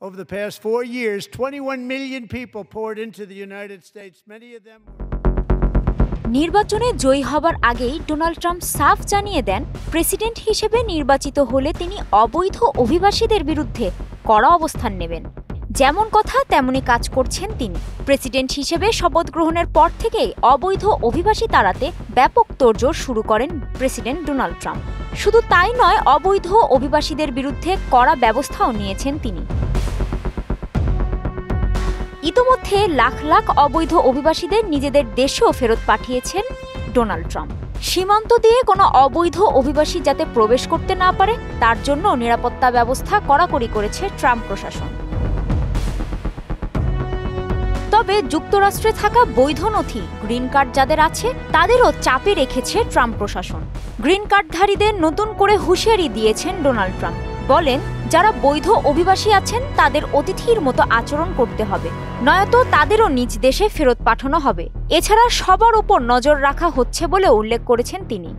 Over the past 4 years, 21 million people poured into the United States. Many of them নির্বাচনে জয়ী হবার আগেই Donald Trump সাফ জানিয়ে দেন, president হিসেবে নির্বাচিত হলে তিনি অবৈধ অভিবাসীদের বিরুদ্ধে কড়া অবস্থান নেবেন। যেমন কথা তেমনই কাজ করছেন তিনি। প্রেসিডেন্ট হিসেবে শপথ গ্রহণের পর থেকেই অবৈধ অভিবাসী তাড়াতে ব্যাপক তোড়জোড় শুরু করেন প্রেসিডেন্ট ডোনাল্ড ট্রাম্প। শুধু তাই নয়, অবৈধ অভিবাসীদের বিরুদ্ধে কড়া ব্যবস্থাও নিয়েছেন তিনি। ইতোমধ্যে লাখ লাখ অবৈধ অভিবাসীদের নিজেদের দেশেও ফেরত পাঠিয়েছেন ডোনাল্ড ট্রাম্প। সীমান্ত দিয়ে কোনো অবৈধ অভিবাসী যাতে প্রবেশ করতে না পারে তার জন্য নিরাপত্তা ব্যবস্থা কড়াকড়ি করেছে ট্রাম্প প্রশাসন। তবে যুক্তরাষ্ট্রে থাকা বৈধ নথি গ্রিন কার্ড যাদের আছে তাদেরও চাপে রেখেছে ট্রাম্প প্রশাসন। গ্রিন কার্ডধারীদের নতুন করে হুঁশিয়ারি দিয়েছেন ডোনাল্ড ট্রাম্প। বলেন, যারা বৈধ অভিবাসী আছেন তাদের অতিথির মতো আচরণ করতে হবে, নয়তো তাদেরও নিজ দেশে ফেরত পাঠানো হবে। এছাড়া সবার উপর নজর রাখা হচ্ছে বলে উল্লেখ করেছেন তিনি।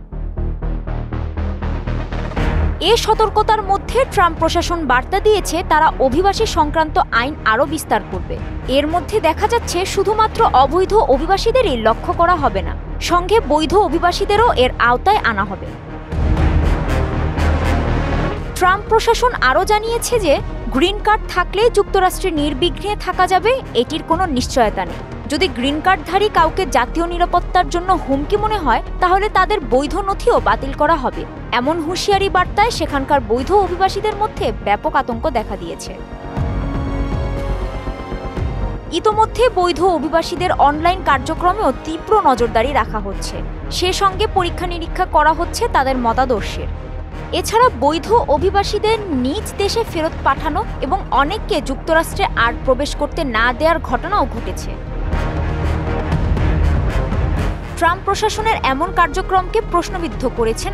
এ সতর্কতার মধ্যে ট্রাম্প প্রশাসন বার্তা দিয়েছে তারা অভিবাসী সংক্রান্ত আইন আরও বিস্তার করবে। এর মধ্যে দেখা যাচ্ছে শুধুমাত্র অবৈধ অভিবাসীদেরই লক্ষ্য করা হবে না, সঙ্গে বৈধ অভিবাসীদেরও এর আওতায় আনা হবে। ট্রাম্প প্রশাসন আরও জানিয়েছে যে গ্রিন কার্ড থাকলে যুক্তরাষ্ট্রে নির্বিঘ্নে থাকা যাবে, এটির কোনো নিশ্চয়তা নেই। যদি গ্রিন কার্ডধারী কাউকে জাতীয় নিরাপত্তার জন্য হুমকি মনে হয় তাহলে তাদের বৈধ নথিও বাতিল করা হবে। এমন হুঁশিয়ারি বার্তায় সেখানকার বৈধ অভিবাসীদের মধ্যে ব্যাপক আতঙ্ক দেখা দিয়েছে। ইতোমধ্যে বৈধ অভিবাসীদের অনলাইন কার্যক্রমেও তীব্র নজরদারি রাখা হচ্ছে। সে সঙ্গে পরীক্ষা নিরীক্ষা করা হচ্ছে তাদের মতাদর্শের। এছাড়া বৈধ অভিবাসীদের নিজ দেশে ফেরত পাঠানো এবং অনেককে যুক্তরাষ্ট্রে আর প্রবেশ করতে না দেওয়ার ঘটনাও ঘটেছে। ট্রাম্প প্রশাসনের এমন কার্যক্রমকে প্রশ্নবিদ্ধ করেছেন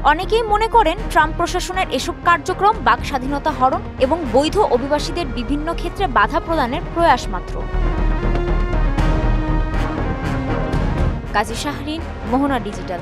অনেকেই মনে করেন ট্রাম্প প্রশাসনের এসব কার্যক্রম বাক স্বাধীনতা হরণ এবং বৈধ অভিবাসীদের বিভিন্ন ক্ষেত্রে বাধা প্রদানের প্রয়াস মাত্র। কাজী শাহরিন, মোহনা ডিজিটাল।